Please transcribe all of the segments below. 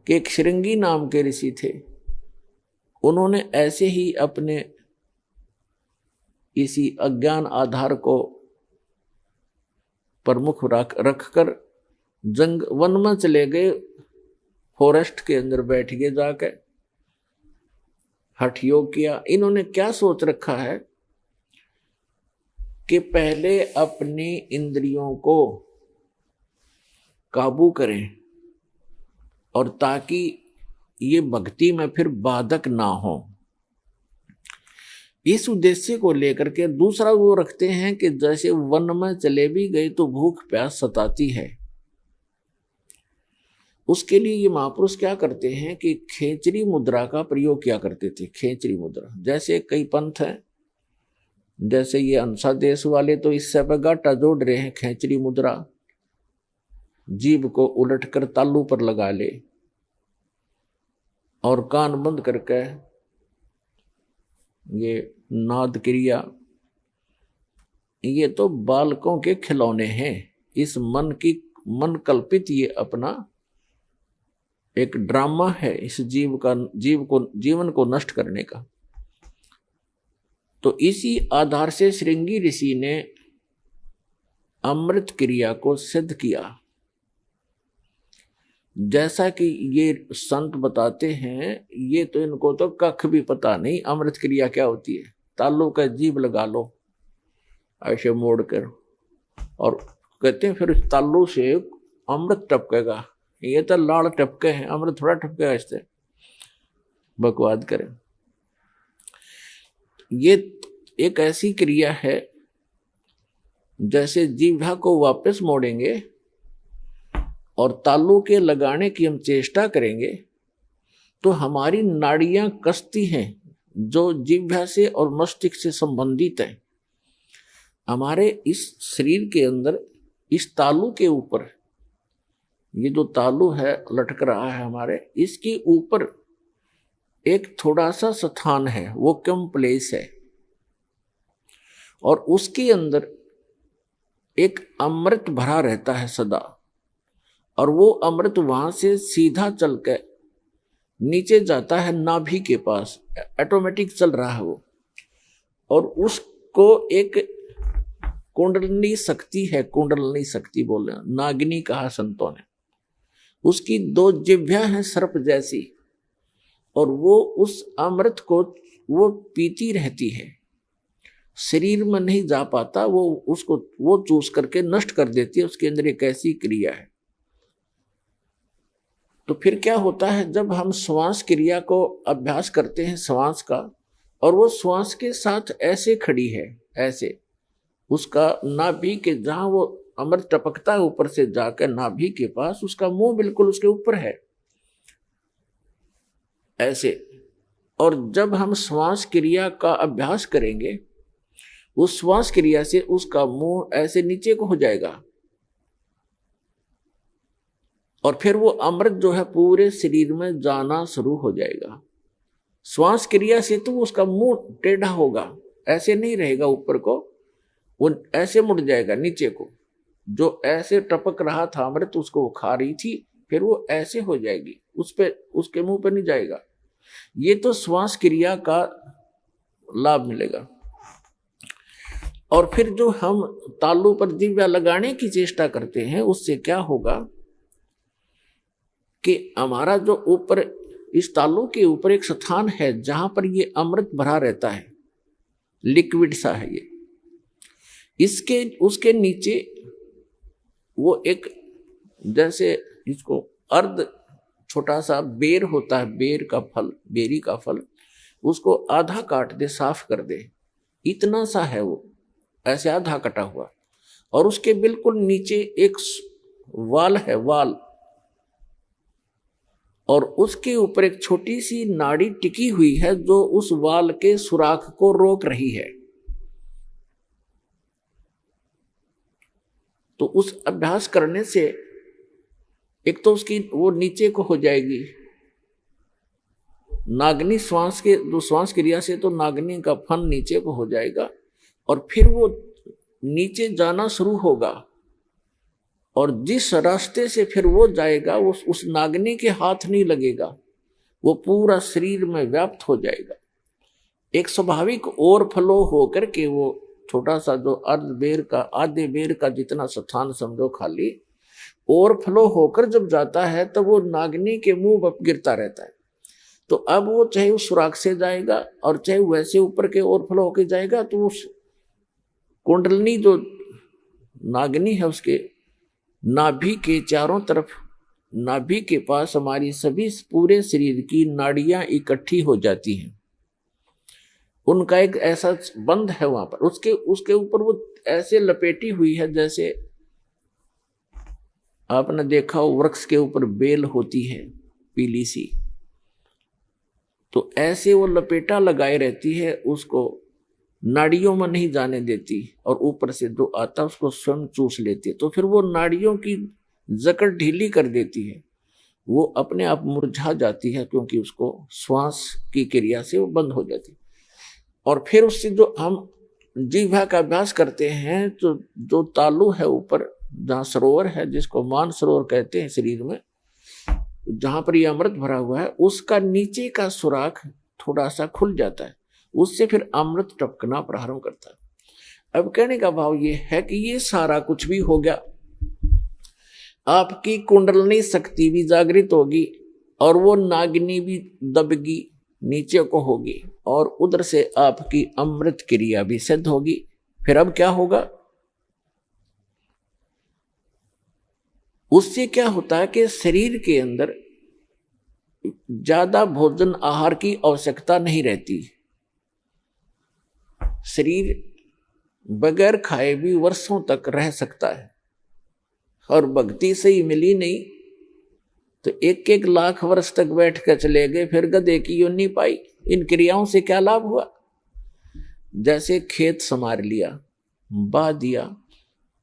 कि एक श्रृंगी नाम के ऋषि थे, उन्होंने ऐसे ही अपने इसी अज्ञान आधार को प्रमुख रखकर जंग वन में चले गए, फॉरेस्ट के अंदर बैठ गए, जाकर हठ योग किया। इन्होंने क्या सोच रखा है कि पहले अपनी इंद्रियों को काबू करें और ताकि ये भक्ति में फिर बाधक ना हो। इस उद्देश्य को लेकर के दूसरा वो रखते हैं कि जैसे वन में चले भी गए तो भूख प्यास सताती है, उसके लिए ये महापुरुष क्या करते हैं कि खेचरी मुद्रा का प्रयोग किया करते थे। खेचरी मुद्रा, जैसे कई पंथ हैं, जैसे ये अंसा देश वाले तो इससे पे गाटा जोड़ रहे हैं। खेचरी मुद्रा, जीभ को उलटकर तालू पर लगा ले और कान बंद करके ये नाद क्रिया, ये तो बालकों के खिलौने हैं। इस मन कल्पित ये अपना एक ड्रामा है, इस जीवन को नष्ट करने का। तो इसी आधार से श्रृंगी ऋषि ने अमृत क्रिया को सिद्ध किया। जैसा कि ये संत बताते हैं, ये तो इनको तो कख भी पता नहीं अमृत क्रिया क्या होती है। तालू का जीभ लगा लो ऐसे मोड़ कर, और कहते हैं फिर तालू से अमृत टपकेगा। ये तो लाल टपके हैं, अमृत थोड़ा टपकेगा इससे, बकवाद करें। ये एक ऐसी क्रिया है जैसे जीभा को वापस मोड़ेंगे और तालू के लगाने की हम चेष्टा करेंगे तो हमारी नाड़ियां कसती हैं जो जीभा से और मस्तिष्क से संबंधित है। हमारे इस शरीर के अंदर इस तालू के ऊपर, ये जो तालू है लटक रहा है हमारे, इसके ऊपर एक थोड़ा सा स्थान है, वो कम प्लेस है, और उसके अंदर एक अमृत भरा रहता है सदा। और वो अमृत वहां से सीधा चल के नीचे जाता है नाभि के पास, ऑटोमेटिक चल रहा है वो। और उसको एक कुंडलनी शक्ति है, कुंडलनी शक्ति बोल रहे हैं, नागिनी कहा संतों ने। उसकी 2 जिह्वा हैं सर्प जैसी, और वो उस अमृत को वो पीती रहती है, शरीर में नहीं जा पाता, वो चूस करके नष्ट कर देती है। उसके अंदर एक ऐसी क्रिया है। तो फिर क्या होता है, जब हम श्वास क्रिया को अभ्यास करते हैं श्वास का, और वो श्वास के साथ ऐसे खड़ी है, ऐसे उसका नाभि के जहां वो अमृत टपकता है ऊपर से जाकर नाभि के पास, उसका मुंह बिल्कुल उसके ऊपर है ऐसे। और जब हम श्वास क्रिया का अभ्यास करेंगे, उस श्वास क्रिया से उसका मुंह ऐसे नीचे को हो जाएगा, और फिर वो अमृत जो है पूरे शरीर में जाना शुरू हो जाएगा। श्वास क्रिया से तो उसका मुंह टेढ़ा होगा, ऐसे नहीं रहेगा ऊपर को, वो ऐसे मुड़ जाएगा नीचे को। जो ऐसे टपक रहा था अमृत, उसको वो खा रही थी, फिर वो ऐसे हो जाएगी, उस पे उसके मुंह पे नहीं जाएगा। ये तो श्वास क्रिया का लाभ मिलेगा। और फिर जो हम तालू पर जिह्वा लगाने की चेष्टा करते हैं, उससे क्या होगा कि हमारा जो ऊपर इस तालू के ऊपर एक स्थान है जहां पर ये अमृत भरा रहता है, लिक्विड सा है ये, इसके उसके नीचे वो एक जैसे इसको अर्ध छोटा सा बेर होता है, बेर का फल, बेरी का फल, उसको आधा काट दे, साफ कर दे, इतना सा है वो, ऐसे आधा कटा हुआ। और उसके बिल्कुल नीचे एक वाल है, वाल, और उसके ऊपर एक छोटी सी नाड़ी टिकी हुई है जो उस वाल के सुराख को रोक रही है। तो उस अभ्यास करने से एक तो उसकी वो नीचे को हो जाएगी, नागनी श्वास के जो श्वास क्रिया से तो नागनी का फन नीचे को हो जाएगा, और फिर वो नीचे जाना शुरू होगा। और जिस रास्ते से फिर वो जाएगा उस नागनी के हाथ नहीं लगेगा, वो पूरा शरीर में व्याप्त हो जाएगा। एक स्वाभाविक ओवरफ्लो होकर के वो छोटा सा जो आधे बेर का जितना स्थान समझो खाली, ओवरफ्लो होकर जब जाता है तब वो नागनी के मुंह पर गिरता रहता है। तो अब वो चाहे उस सुराख से जाएगा और चाहे वैसे ऊपर के ओवरफ्लो होकर जाएगा, तो उस कुंडलनी जो नागनी है उसके नाभि के चारों तरफ, नाभि के पास हमारी सभी पूरे शरीर की नाड़ियां इकट्ठी हो जाती हैं। उनका एक ऐसा बंध है वहां पर, उसके ऊपर वो ऐसे लपेटी हुई है जैसे आपने देखा हो वृक्ष के ऊपर बेल होती है पीली सी, तो ऐसे वो लपेटा लगाए रहती है, उसको नाड़ियों में नहीं जाने देती और ऊपर से जो आता उसको स्वयं चूस लेती है। तो फिर वो नाड़ियों की जकड़ ढीली कर देती है, वो अपने आप मुरझा जाती है, क्योंकि उसको श्वास की क्रिया से वो बंद हो जाती है। और फिर उससे जो हम जिह्वा का अभ्यास करते हैं, तो जो तालु है ऊपर जहाँ सरोवर है, जिसको मान सरोवर कहते हैं शरीर में, जहां पर यह अमृत भरा हुआ है, उसका नीचे का सुराख थोड़ा सा खुल जाता है, उससे फिर अमृत टपकना प्रारंभ करता है। अब कहने का भाव ये है कि ये सारा कुछ भी हो गया, आपकी कुंडलनी शक्ति भी जागृत होगी और वो नागिनी भी दबगी नीचे को होगी और उधर से आपकी अमृत क्रिया भी सिद्ध होगी। फिर अब क्या होगा, उससे क्या होता है कि शरीर के अंदर ज्यादा भोजन आहार की आवश्यकता नहीं रहती। शरीर बगैर खाए भी वर्षों तक रह सकता है, और भक्ति से ही मिली नहीं तो 1-1 लाख वर्ष तक बैठ कर चले गए, फिर गधे की योनि पाई। इन क्रियाओं से क्या लाभ हुआ? जैसे खेत संवार लिया, बा दिया,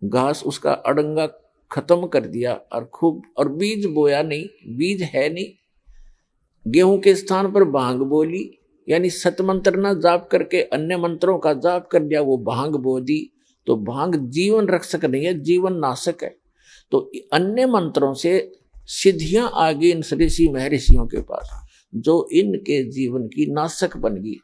घास उसका अड़ंगा खत्म कर दिया और बीज बोया नहीं, बीज है नहीं, गेहूं के स्थान पर भांग बोली, यानी सतमंत्र न जाप करके अन्य मंत्रों का जाप कर दिया, वो भांग बो दी। तो भांग जीवन रक्षक नहीं है, जीवन नाशक है। तो अन्य मंत्रों से सिद्धियां आ गई इन ऋषि महर्षियों के पास, जो इनके जीवन की नाशक बन गई।